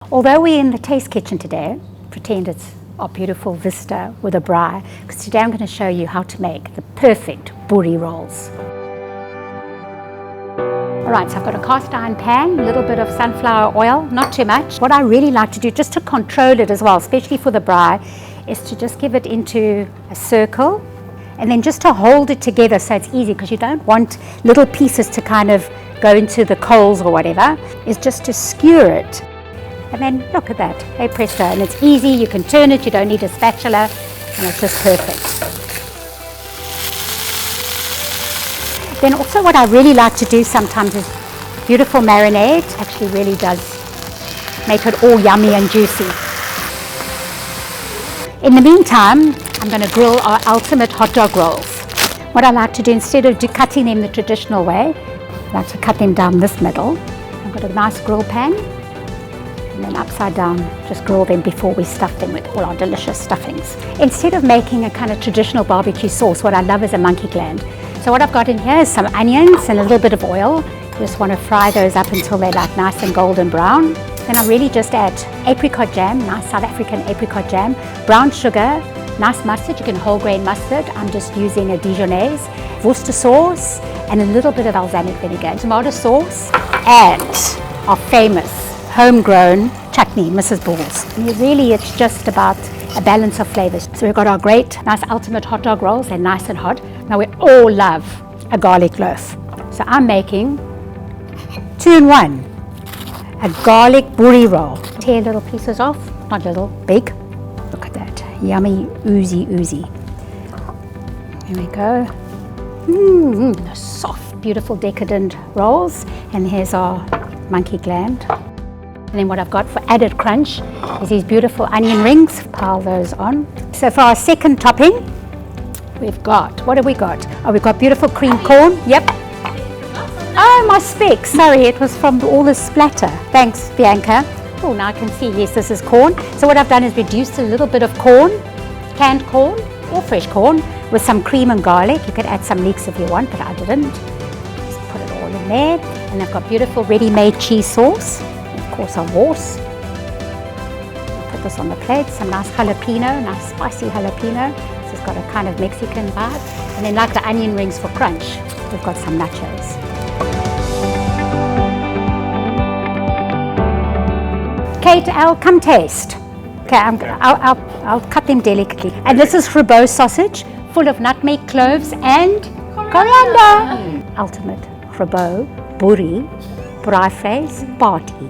Although we're in the taste kitchen today, pretend it's our beautiful vista with a braai, because today I'm going to show you how to make the perfect boerie rolls. Alright, so I've got a cast iron pan, a little bit of sunflower oil, not too much. What I really like to do, just to control it as well, especially for the braai, is to just give it into a circle and then just to hold it together so it's easy, because you don't want little pieces to kind of go into the coals or whatever, is just to skewer it. And then look at that, hey presto, and it's easy, you can turn it, you don't need a spatula, and it's just perfect. Then also what I really like to do sometimes is beautiful marinade. Actually really does make it all yummy and juicy. In the meantime, I'm going to grill our ultimate hot dog rolls. What I like to do, instead of cutting them the traditional way, I like to cut them down this middle. I've got a nice grill pan, and then upside down, just grill them before we stuff them with all our delicious stuffings. Instead of making a kind of traditional barbecue sauce, what I love is a monkey gland. So what I've got in here is some onions and a little bit of oil. You just want to fry those up until they're like nice and golden brown. Then I really just add apricot jam, nice South African apricot jam, brown sugar, nice mustard, you can whole grain mustard. I'm just using a Dijonnaise, Worcester sauce, and a little bit of balsamic vinegar, tomato sauce, and our famous homegrown chutney, Mrs. Ball's. And really it's just about a balance of flavors. So we've got our great, nice ultimate hot dog rolls, they're nice and hot. Now we all love a garlic loaf. So I'm making 2-in-1, a garlic boerie roll. Tear little pieces off, not little, big. Look at that, yummy, oozy. There we go. The soft, beautiful, decadent rolls. And here's our monkey gland. And then what I've got for added crunch is these beautiful onion rings. Pile those on. So for our second topping, we've got, what have we got? Oh, we've got beautiful cream corn. Yep. Oh, my speck. Sorry, it was from all the splatter. Thanks, Bianca. Oh, now I can see, yes, this is corn. So what I've done is reduced a little bit of corn, canned corn or fresh corn, with some cream and garlic. You could add some leeks if you want, but I didn't. Just put it all in there. And I've got beautiful ready-made cheese sauce. Of course, our Wors. Put this on the plate. Some nice jalapeno, nice spicy jalapeno. This has got a kind of Mexican vibe. And then, like the onion rings for crunch, we've got some nachos. Kate, Al, come taste. Okay, I'll cut them delicately. And this is Ribot sausage, full of nutmeg, cloves, and coriander. Ultimate Ribot boerie braai vleis party.